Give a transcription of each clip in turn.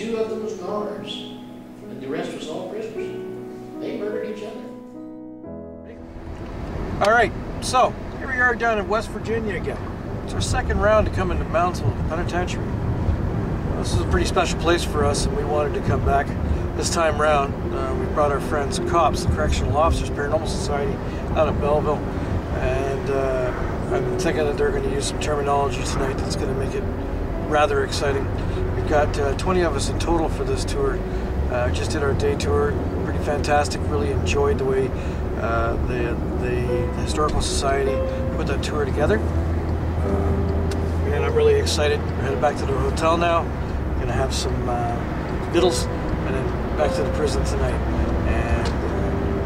2 of them was goners, and the rest was all prisoners. They murdered each other. All right, so here we are down in West Virginia again. It's our second round to come into Moundsville Penitentiary. This is a pretty special place for us, and we wanted to come back this time round. We brought our friends C.O.P.S, the Correctional Officers Paranormal Society, out of Belleville, and I'm thinking that they're going to use some terminology tonight that's going to make it rather exciting. We've got 20 of us in total for this tour. Just did our day tour, pretty fantastic. Really enjoyed the way the Historical Society put that tour together. And I'm really excited. We're headed back to the hotel now. Gonna have some vittles and then back to the prison tonight. And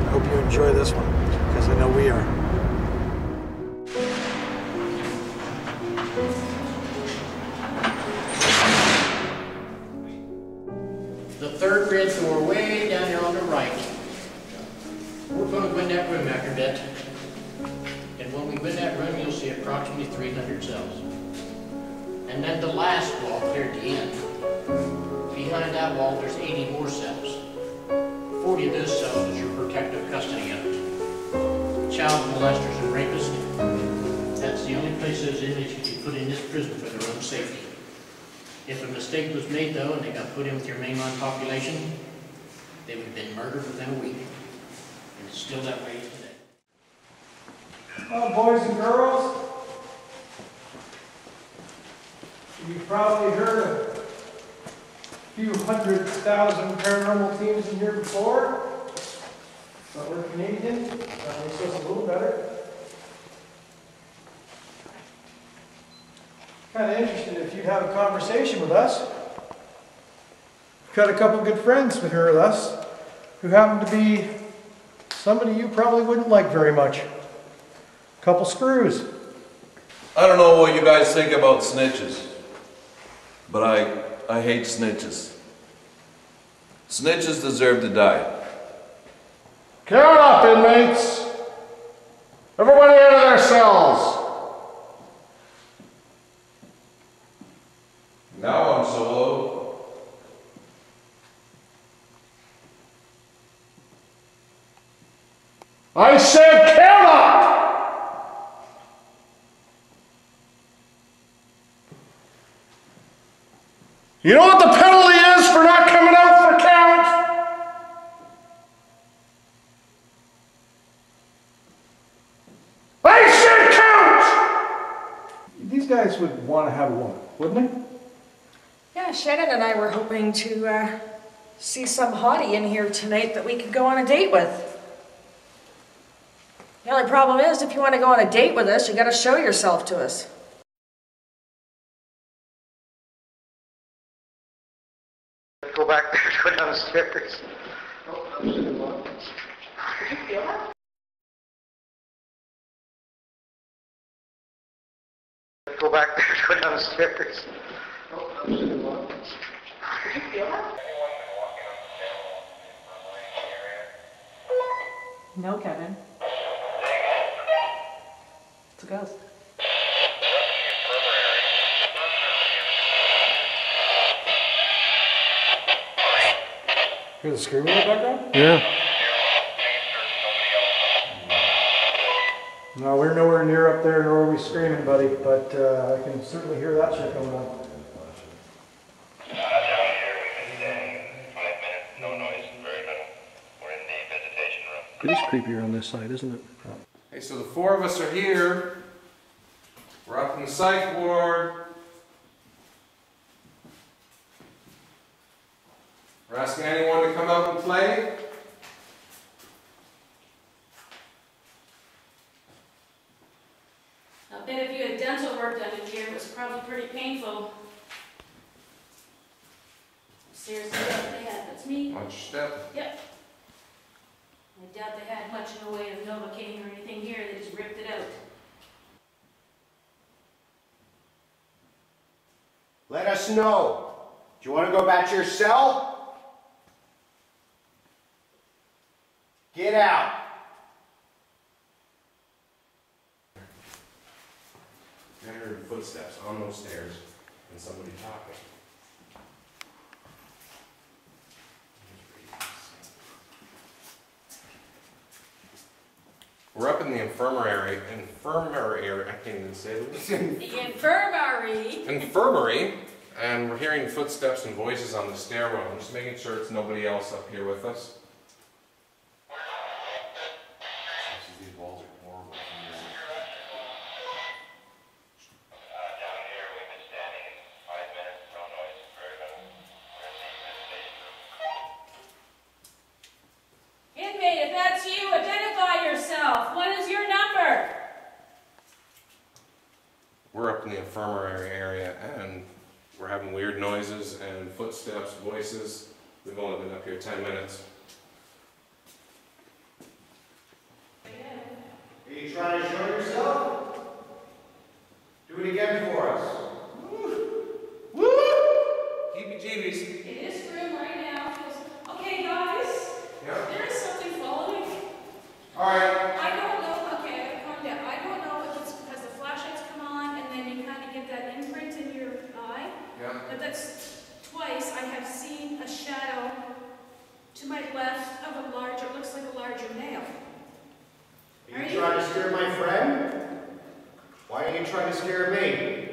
I hope you enjoy this one, because I know we are. The third red door way down there on the right. We're going to go in that room after that. And when we go in that room, you'll see approximately 300 cells. And then the last wall, clear at the end. Behind that wall, there's 80 more cells. 40 of those cells is your protective custody of it. Child molesters and rapists, that's the only place those inmates can be put in this prison for their own safety. If a mistake was made, though, and they got put in with your mainline population, they would have been murdered within a week. And it's still that way today. Well, boys and girls, you've probably heard of a few 100,000 paranormal teams in here before, but we're Canadian, that makes us a little better. Kind of interesting if you'd have a conversation with us. We've got a couple good friends with here with us who happen to be somebody you probably wouldn't like very much. A couple screws. I don't know what you guys think about snitches, but I hate snitches. Snitches deserve to die. Count up, inmates! Everybody out of their cells! Now I'm solo. I said count up! You know what the penalty is for not coming out for count? I said count! These guys would want to have a woman, wouldn't they? Yeah, Shannon and I were hoping to see some hottie in here tonight that we could go on a date with. The only problem is, if you want to go on a date with us, you got to show yourself to us. Go back there, go downstairs. Did you feel that? Go back there, go downstairs. Did you feel that? No, Kevin. It's a ghost. Hear the screaming in the background? Yeah. No, we're nowhere near up there, nor are we screaming, buddy, but I can certainly hear that shit going on. It is creepier on this side, isn't it? Hey, so the 4 of us are here. We're up in the psych ward. We're asking anyone to come out and play. I bet if you had dental work done in here, it was probably pretty painful. Seriously, what they had, that's me. Watch your step. Yep. I doubt they had much in the way of Novocaine or anything here, they just ripped it out. Let us know. Do you want to go back to your cell? Get out. I heard footsteps on those stairs and somebody talking. We're up in the infirmary, I can't even say it. The infirmary. Infirmary, and we're hearing footsteps and voices on the stairwell. I'm just making sure it's nobody else up here with us. These walls are horrible. Inmate, if that's you, identify yourself. What is your number? We're up in the infirmary area, and we're having weird noises and footsteps, voices. We've only been up here 10 minutes. Are you trying to show yourself? Do it again for us. Woo! Heebie-jeebies. Okay, this room right now feels... Okay, guys. Yeah. There is something following. Alright. I don't know. Okay, calm down. I don't know if it's because the flashlights come on and then you kind of get that imprint in your eye. Yeah. But that's twice I have seen a shadow to my left of a larger, it looks like a larger male. Are you trying to scare my friend? Why are you trying to scare me?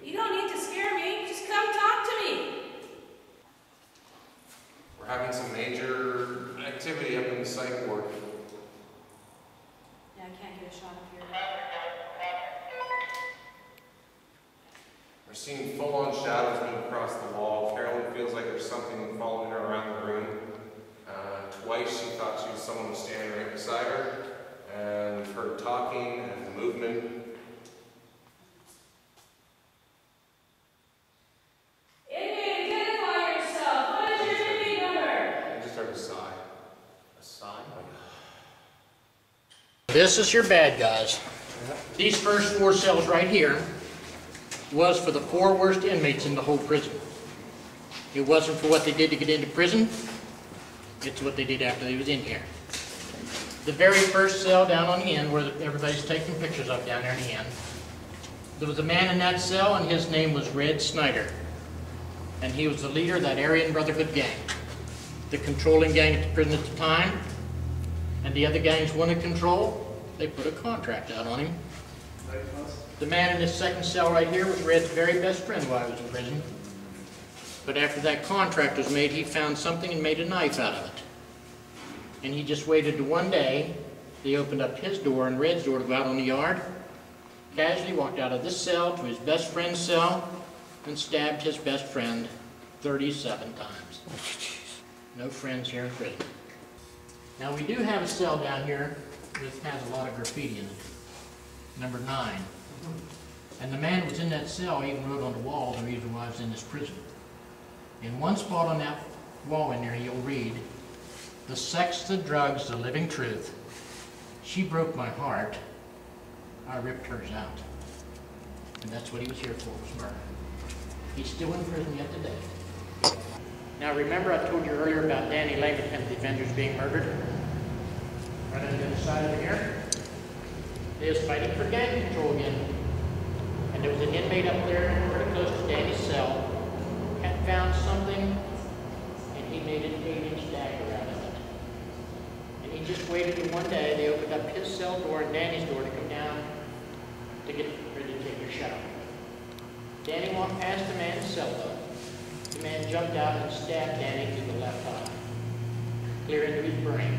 You don't need to scare me. Just come talk to me. We're having some major activity up in the psych ward. Yeah, I can't get a shot up here. We're seeing full-on shadows move across the wall. Carolyn feels like there's something following her around the room. Twice she thought someone was standing right beside her, and heard talking and movement. Inmate, identify yourself. What is your inmate number? I just heard a sigh. A sign? This is your bad guys. These first 4 cells right here was for the 4 worst inmates in the whole prison. It wasn't for what they did to get into prison. It's what they did after they was in here. The very first cell down on the end, where everybody's taking pictures of down there in the end, there was a man in that cell, and his name was Red Snyder. And he was the leader of that Aryan Brotherhood gang, the controlling gang at the prison at the time. And the other gangs wanted control, they put a contract out on him. The man in this second cell right here was Red's very best friend while he was in prison. But after that contract was made, he found something and made a knife out of it. And he just waited to one day, they opened up his door and Red's door to go out on the yard, casually walked out of this cell to his best friend's cell, and stabbed his best friend 37 times. No friends here in prison. Now we do have a cell down here that has a lot of graffiti in it. Number 9. And the man who was in that cell even wrote on the wall the reason why I was in this prison. In one spot on that wall in there, you'll read, "The sex, the drugs, the living truth. She broke my heart. I ripped hers out." And that's what he was here for, was murder. He's still in prison yet today. Now remember I told you earlier about Danny Lehman and the Avengers being murdered? Right on the other side over here. They was fighting for gang control again. And there was an inmate up there pretty close to Danny's cell, had found something, and he made an 8-inch dagger out of it. And he just waited till one day they opened up his cell door and Danny's door to come down to get ready to take their shower. Danny walked past the man's cell door. The man jumped out and stabbed Danny through the left eye, clear into his brain,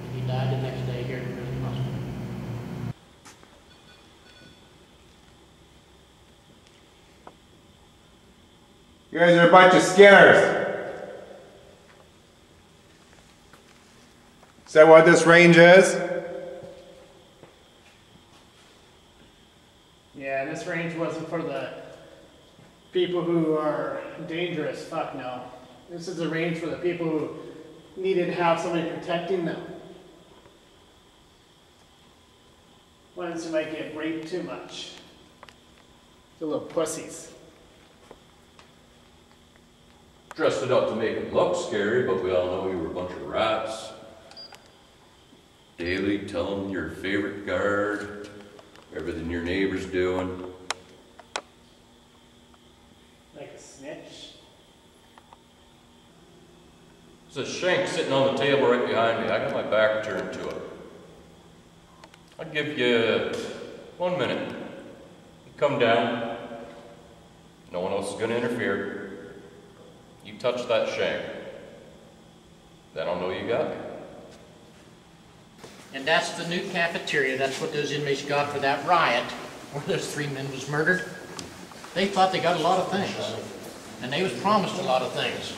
and he died the next day here at the prison hospital. You guys are a bunch of skinners. Is that what this range is? Yeah, this range wasn't for the people who are dangerous. Fuck no. This is a range for the people who needed to have somebody protecting them. Ones who might get raped too much. The little pussies. Dressed it up to make it look scary, but we all know you were a bunch of rats. Daily telling your favorite guard everything your neighbor's doing. Like a snitch. There's a shank sitting on the table right behind me. I got my back turned to it. I'll give you 1 minute. You come down. No one else is going to interfere. You touch that shank. Then I'll know you got me. And that's the new cafeteria. That's what those inmates got for that riot where those 3 men was murdered. They thought they got a lot of things. And they was promised a lot of things.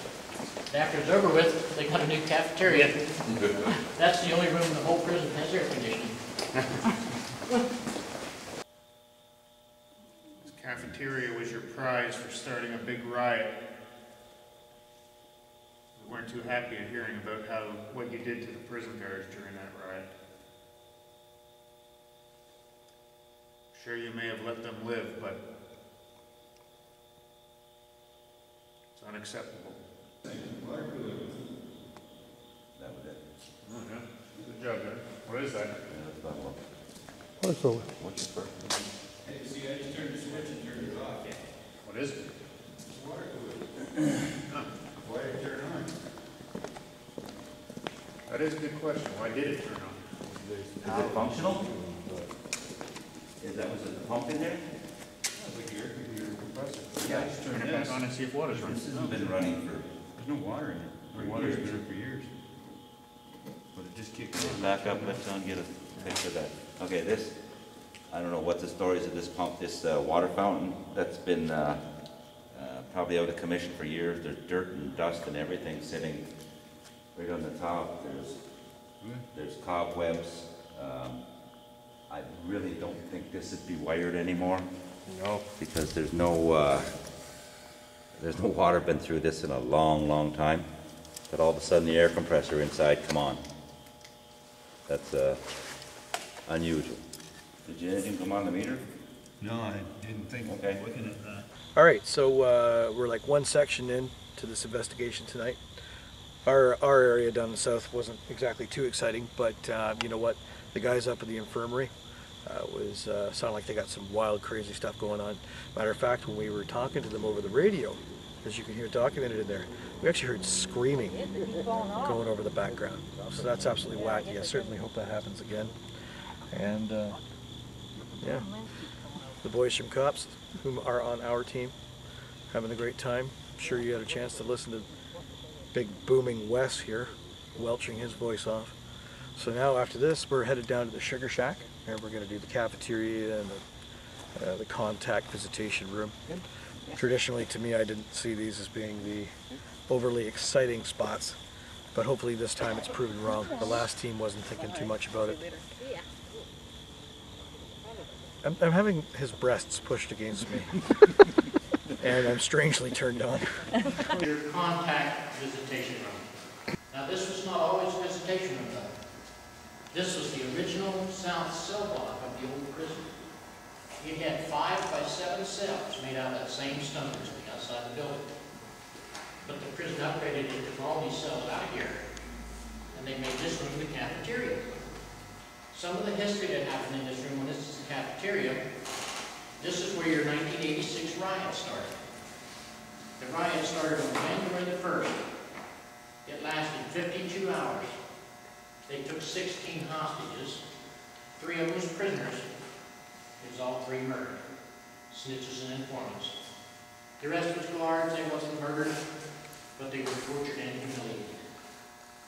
And after it's over with, they got a new cafeteria. That's the only room in the whole prison has air conditioning. This cafeteria was your prize for starting a big riot. We weren't too happy at hearing about what you did to the prison guards during that riot. Sure, you may have let them live, but it's unacceptable. Oh, yeah. Good job, Ed. What is that? What's over? What's your first? Hey, see, I just turned the switch and turned it off. What is it? It's water cooler. Huh. Why did it turn on? That is a good question. Why did it turn on? Is it functional? Was it the pump in there? It's like your computer compressor. Yeah, just turn it back on and see if water's running. This hasn't been running for... There's no water in it. The water's been in for years. But it just kicked on. Back up, let's go and get a picture of that. Okay, this, I don't know what the story is of this pump, this water fountain that's been probably out of commission for years. There's dirt and dust and everything sitting right on the top. There's cobwebs. I really don't think this would be wired anymore. No. Because there's no water been through this in a long, long time. But all of a sudden the air compressor inside, come on. That's unusual. Did anything come on the meter? No, I didn't think of looking at that. All right, so we're like one section in to this investigation tonight. Our area down the south wasn't exactly too exciting, but you know what? The guys up at the infirmary sounded like they got some wild, crazy stuff going on. Matter of fact, when we were talking to them over the radio, as you can hear documented in there, we actually heard screaming going over the background. So that's absolutely wacky. I certainly hope that happens again. And yeah, the boys from C.O.P.S, whom are on our team, having a great time. I'm sure you had a chance to listen to big booming Wes here, welching his voice off. So now after this, we're headed down to the Sugar Shack, and we're going to do the cafeteria and the contact visitation room. Traditionally, to me, I didn't see these as being the overly exciting spots, but hopefully this time it's proven wrong. The last team wasn't thinking too much about it. I'm having his breasts pushed against me, and I'm strangely turned on. Your contact visitation room. Now this was not always a visitation room though. This was the original south cell block of the old prison. It had 5 by 7 cells made out of that same stone roofing outside the building. But the prison upgraded it, took all these cells out of here, and they made this room the cafeteria. Some of the history that happened in this room, when this is the cafeteria, this is where your 1986 riot started. The riot started on January the 1st. It lasted 52 hours. They took 16 hostages, 3 of them was prisoners. It was all 3 murdered, snitches and informants. The rest was guards. They wasn't murdered, but they were tortured and humiliated.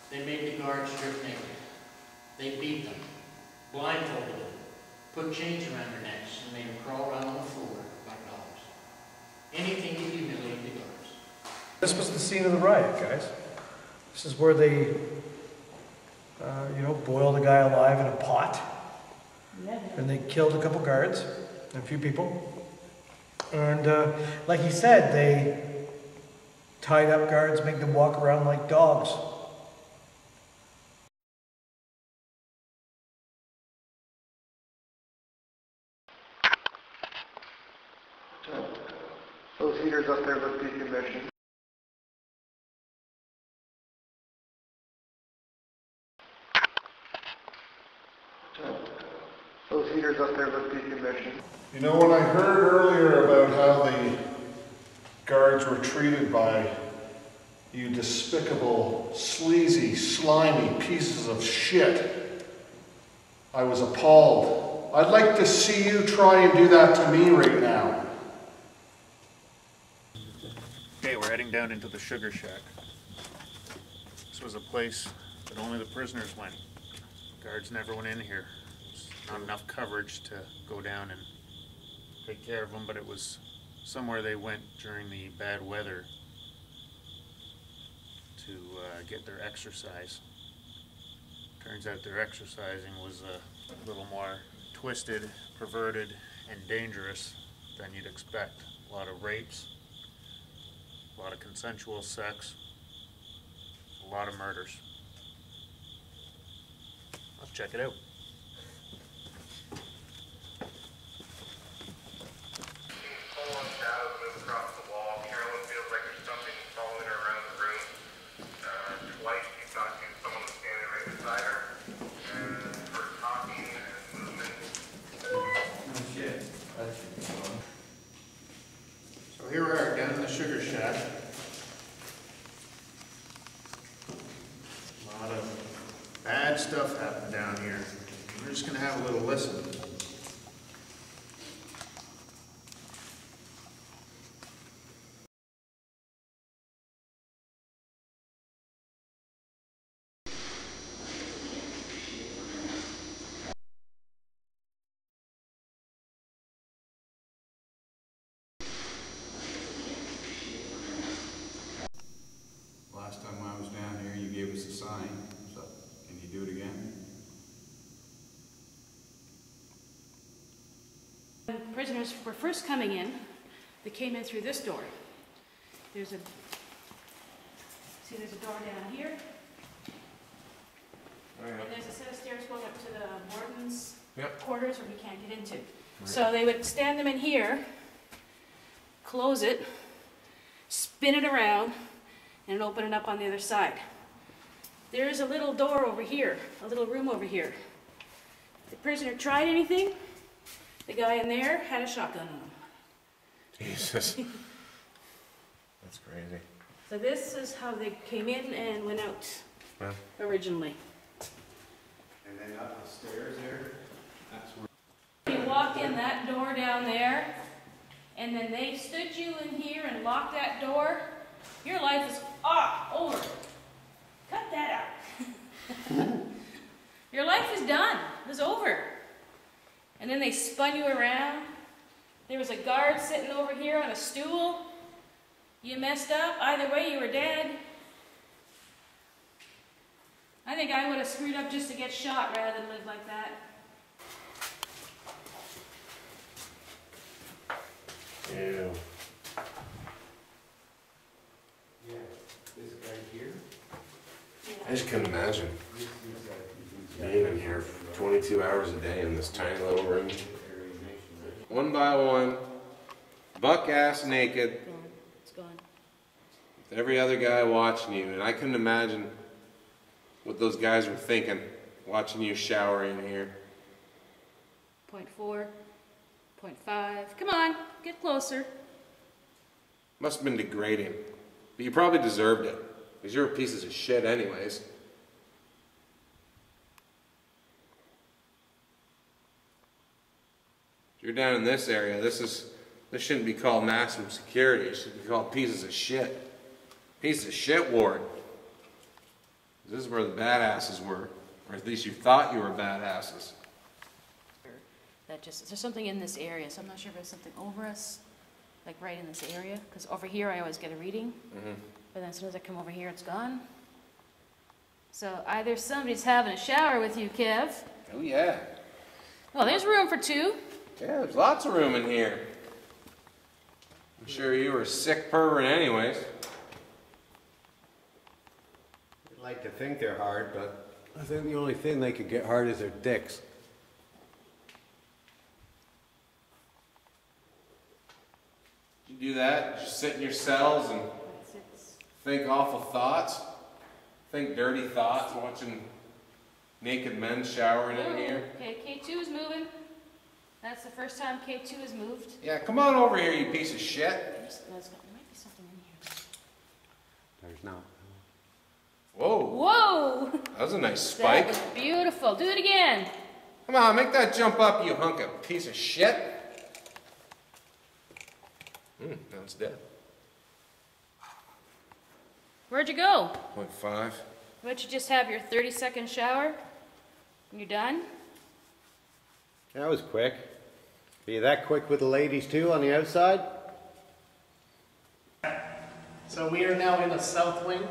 They made the guards strip naked. They beat them, blindfolded them, put chains around their necks, and made them crawl around on the floor like dogs. Anything to humiliate the guards. This was the scene of the riot, guys. This is where they, you know, boiled a guy alive in a pot. And they killed a couple guards and a few people. And like he said, they tied up guards, made them walk around like dogs. Those heaters up there look decommissioned. Those heaters up there look decommissioned. You know, when I heard earlier about how the guards were treated by you despicable, sleazy, slimy pieces of shit, I was appalled. I'd like to see you try and do that to me right now. Okay, we're heading down into the sugar shack. This was a place that only the prisoners went. Guards never went in here. There's not enough coverage to go down and take care of them, but it was somewhere they went during the bad weather to get their exercise. Turns out their exercising was a little more twisted, perverted, and dangerous than you'd expect. A lot of rapes, a lot of consensual sex, a lot of murders. Let's check it out. So here we are down in the sugar shack. A lot of bad stuff happened down here. We're just gonna have a little listen. Last time I was down here, you gave us a sign, so can you do it again? When prisoners were first coming in, they came in through this door. There's a door down here. Oh, yeah. And there's a set of stairs going up to the warden's Yep. quarters where we can't get into. So they would stand them in here, close it, spin it around, and open it up on the other side. There's a little door over here, a little room over here. If the prisoner tried anything, the guy in there had a shotgun on him. Jesus. That's crazy. So this is how they came in and went out Yeah. originally. And then up the stairs there, that's where... You walked in that door down there, and then they stood you in here and locked that door, your life is over. Cut that out. Your life is done. It was over. And then they spun you around. There was a guard sitting over here on a stool. You messed up. Either way, you were dead. I think I would have screwed up just to get shot rather than live like that. Ew. Yeah, this guy here. I just couldn't imagine being in here for 22 hours a day in this tiny little room. One by one, buck ass naked. It's gone. With every other guy watching you, and I couldn't imagine what those guys were thinking watching you shower in here. 0.4, 0.5. Come on, get closer. Must have been degrading, but you probably deserved it, because you're pieces of shit anyways. If you're down in this area, this shouldn't be called maximum security. It should be called pieces of shit. Pieces of shit ward. This is where the badasses were, or at least you thought you were badasses. There's something in this area, so I'm not sure if there's something over us, like right in this area, because over here I always get a reading, but then as soon as I come over here, it's gone. So either somebody's having a shower with you, Kev. Oh yeah. Well, there's room for two. Yeah, there's lots of room in here. I'm sure you were a sick pervert anyways. I'd like to think they're hard, but I think the only thing they could get hard is their dicks. You do that, just sit in your cells and think awful thoughts, think dirty thoughts, watching naked men showering in here. Okay, K2 is moving. That's the first time K2 has moved. Yeah, come on over here, you piece of shit. There might be something in here. There's not. Whoa. Whoa! That was a nice spike. That was beautiful. Do it again. Come on, make that jump up, you hunk of piece of shit. Now it's dead. Where'd you go? 0.5. Why'd you just have your 30-second shower? You done? That was quick. Are you that quick with the ladies too on the outside? So we are now in the south wing.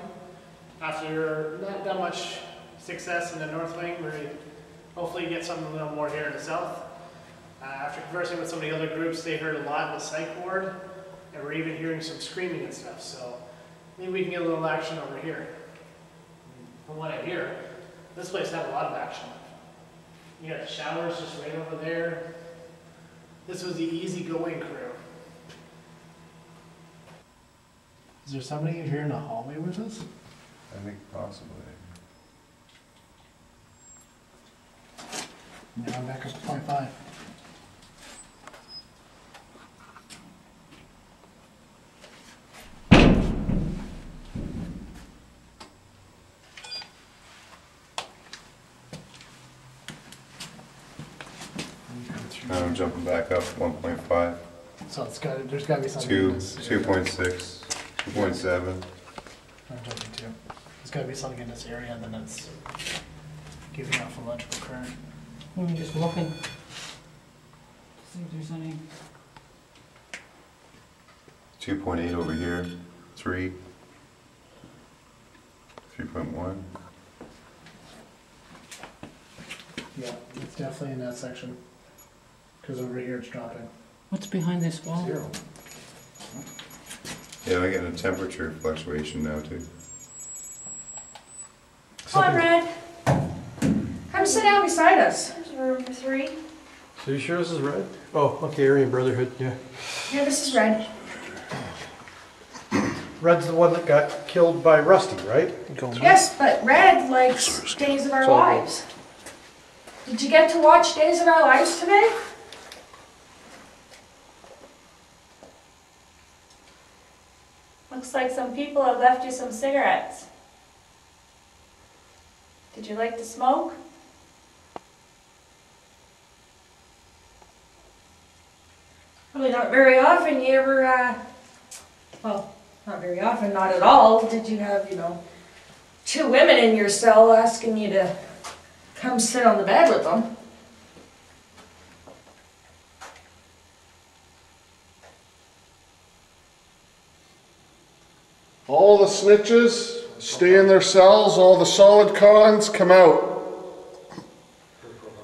After not that much success in the north wing, we're hopefully get something a little more here in the south. After conversing with some of the other groups, they heard a lot in the psych ward, and we're even hearing some screaming and stuff. So maybe we can get a little action over here. From what I hear, this place had a lot of action. You got the showers just right over there. This was the easy-going crew. Is there somebody here in the hallway with us? I think possibly. Now I'm back up to 0.5. Now I'm jumping back up 1.5. So there's got to be something. 2.6, 2.7. I'm jumping 2. There's got to be something in this area, and then it's giving off electrical current. I'm just looking to see if there's any. 2.8 over here. 3. 3.1. Yeah, it's definitely in that section. Because over here it's dropping. What's behind this wall? 0. Yeah, I get a temperature fluctuation now too. Come on, Red. Come sit down beside us. There's room for 3. So you sure this is Red? Oh, okay, Aryan Brotherhood, yeah. Yeah, this is Red. Red's the one that got killed by Rusty, right? Yes, but Red likes Days of Our Lives. Did you get to watch Days of Our Lives today? Looks like some people have left you some cigarettes. Did you like to smoke? Probably not very often. You ever, well, not very often, not at all. Did you have, 2 women in your cell asking you to come sit on the bed with them? All the snitches stay in their cells, all the solid cons come out.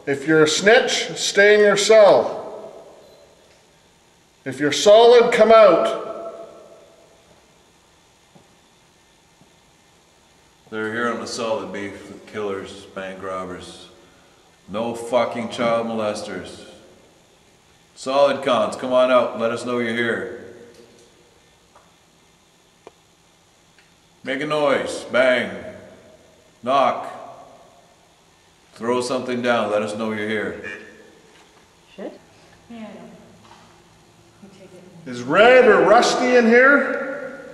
If you're a snitch, stay in your cell. If you're solid, come out. They're here on a solid beef with killers, bank robbers. No fucking child molesters. Solid cons, come on out, let us know you're here. Make a noise, bang, knock, throw something down, let us know you're here. Shit? Yeah, I know. You take it. Is Red or Rusty in here?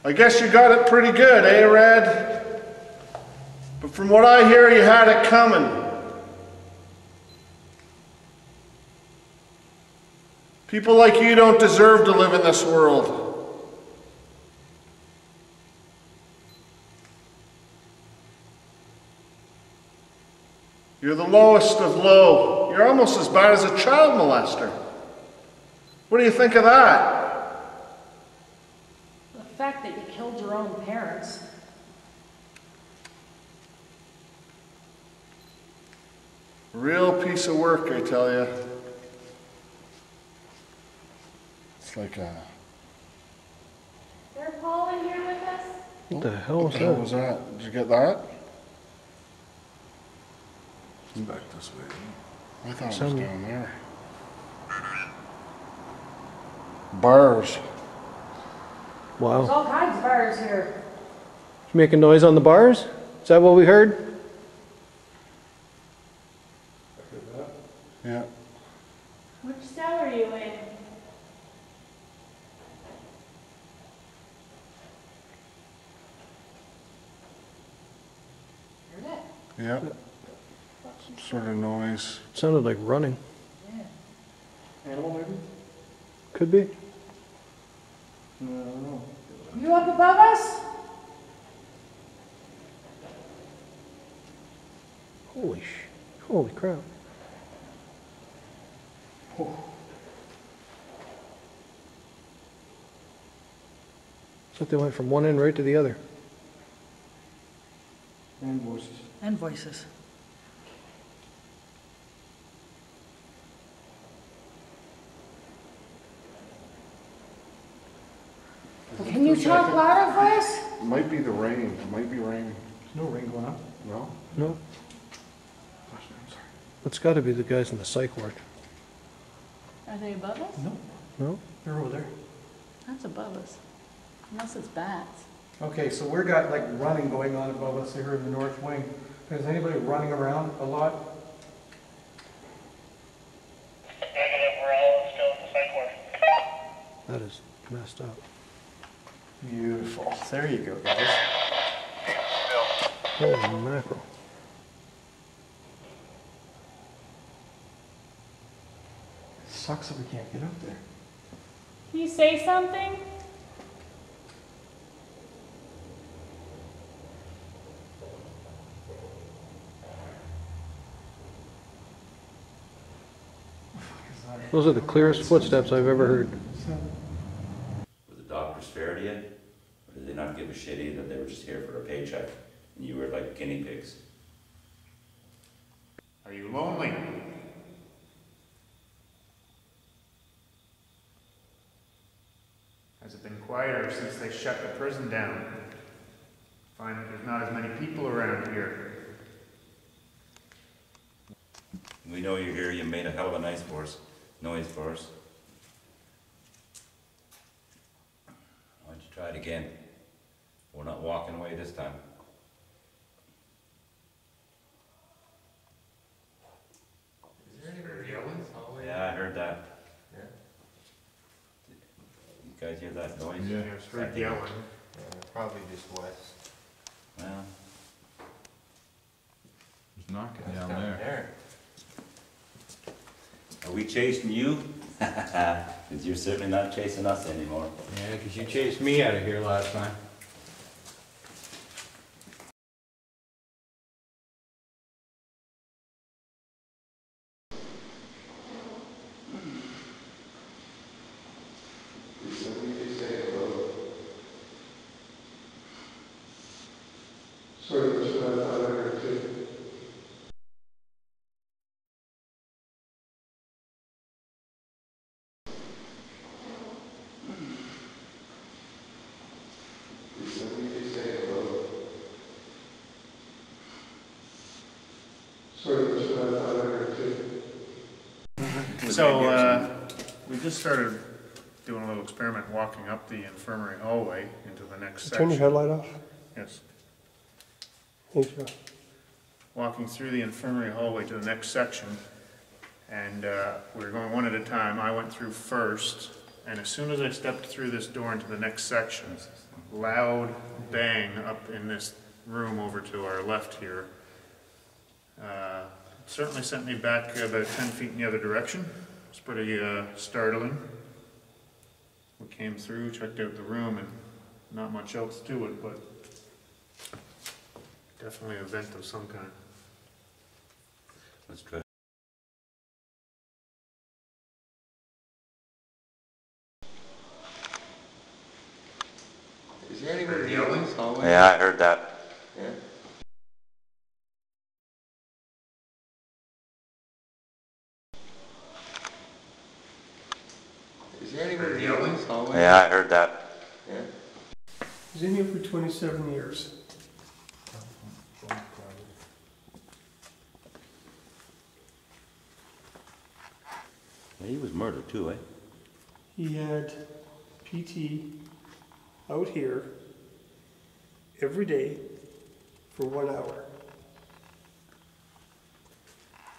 I guess you got it pretty good, eh, Red? But from what I hear, you had it coming. People like you don't deserve to live in this world. You're the lowest of low. You're almost as bad as a child molester. What do you think of that? The fact that you killed your own parents. Real piece of work, I tell you. It's like a... Is there Paul in here with us? What the hell was What the hell that? was that? Did you get that? Back this way. I thought it was down there. Bars. Wow. There's all kinds of bars here. You making noise on the bars? Is that what we heard? Yeah. Which cell are you in? Yeah. Some sort of noise. It sounded like running. Animal maybe? Could be. No, I don't know. You up above us? Holy crap. Oh. So they went from one end right to the other. And voices. And voices. Can you talk louder for us? It might be the rain. It might be raining. No rain going up. No? No. It's got to be the guys in the psych ward. Are they above us? No, No? they're over there. That's above us. Unless it's bats. Okay, so we've got like running going on above us here in the north wing. Is anybody running around a lot? Negative, we're all still in the psych ward. That is messed up. Beautiful. There you go, guys. Holy mackerel. Sucks that we can't get up there. Can you say something? Those are the clearest footsteps I've ever heard. Were the doctors fair to you? Or did they not give a shit either? They were just here for a paycheck, and you were like guinea pigs. Are you lonely? Has it been quieter since they shut the prison down? Find that there's not as many people around here. We know you're here. You made a hell of a noise for us. Why don't you try it again? We're not walking away this time. Is there anybody yelling? Yeah, I heard that. Yeah. You guys hear that noise? Yeah, it's heard yelling. Probably just west. Well, There's knocking down there. are we chasing you? Because you're certainly not chasing us anymore. Yeah, because you chased me out of here last time. Sorry, that's what I thought I heard too. So, we just started doing a little experiment walking up the infirmary hallway into the next section. Turn your headlight off. Yes. Thank you. Walking through the infirmary hallway to the next section, and we were going one at a time. I went through first, and as soon as I stepped through this door into the next section, loud bang up in this room over to our left here. Certainly sent me back about 10 feet in the other direction. It's pretty startling. We came through, checked out the room, and not much else to it, but definitely a vent of some kind. Let's try. Is there anybody yelling? Yeah, I heard that. Yeah. Is there anybody yelling? Yeah, I heard that. Yeah. He's in here for 27 years. He was murdered too, eh? He had PT out here every day for 1 hour.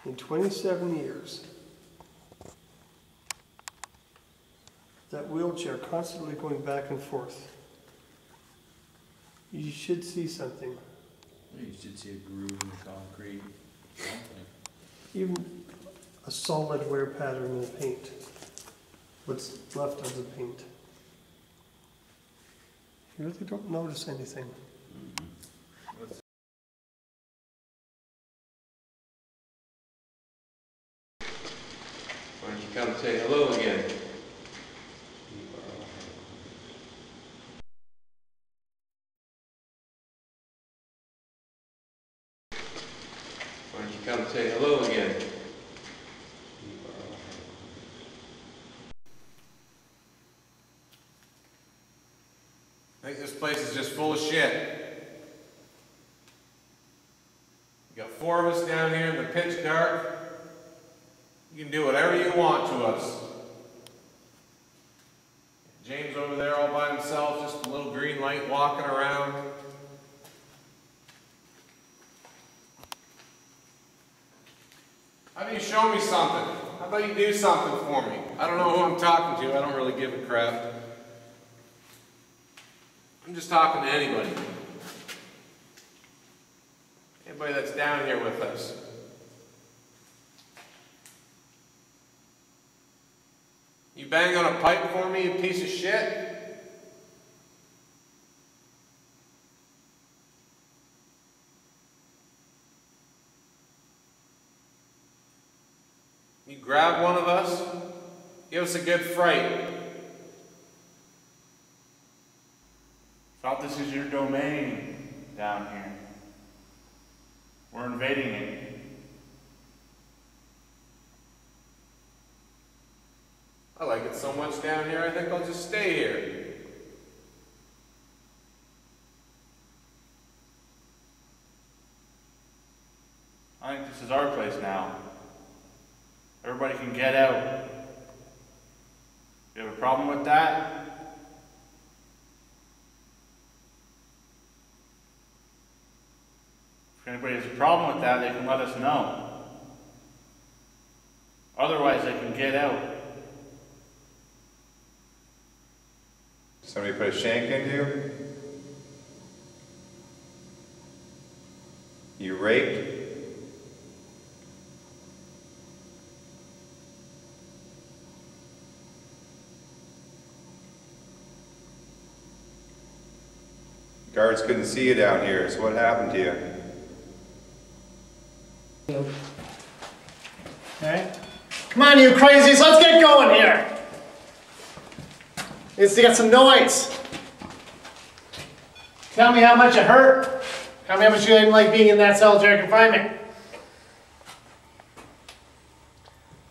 In 27 years, that wheelchair constantly going back and forth. You should see something. You should see a groove in the concrete, something. Even a solid wear pattern in the paint. What's left of the paint. You really don't notice anything. Why don't you come say hello again? Why don't you come say hello again? I think this place is just full of shit. You got 4 of us down here in the pitch dark. You can do whatever you want to us. James over there all by himself, just a little green light walking around. How about you show me something? How about you do something for me? I don't know who I'm talking to. I don't really give a crap. I'm just talking to anybody. Anybody that's down here with us. You bang on a pipe for me, you piece of shit? You grab one of us, give us a good fright. Thought this is your domain down here. We're invading it. I like it so much down here, I think I'll just stay here. I think this is our place now. Everybody can get out. You have a problem with that? If anybody has a problem with that, they can let us know. Otherwise, they can get out. Somebody put a shank into you? You raped? Guards couldn't see you down here, so what happened to you? Okay. Come on, you crazies, let's get going here. Needs to get some noise. Tell me how much it hurt. Tell me how much you didn't like being in that solitary confinement.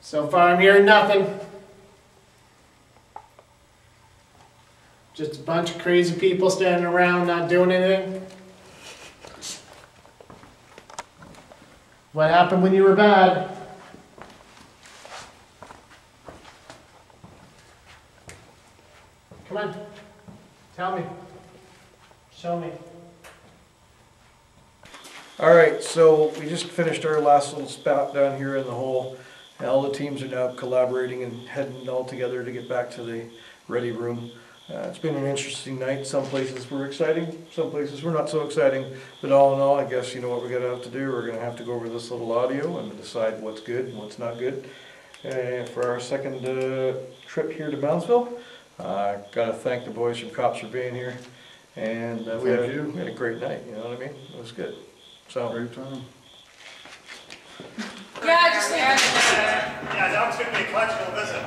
So far, I'm hearing nothing. Just a bunch of crazy people standing around not doing anything. What happened when you were bad? Come on. Tell me. Show me. All right, so we just finished our last little spat down here in the hole. And all the teams are now collaborating and heading all together to get back to the ready room. It's been an interesting night. Some places were exciting, some places were not so exciting. But all in all, I guess you know what we're going to have to do. We're going to have to go over this little audio and decide what's good and what's not good. And for our second trip here to Moundsville, I got to thank the boys from C.O.P.S for being here. And we had a great night, you know what I mean? It was good. So, great time. Yeah, just yeah, that was going to be a collection of visit.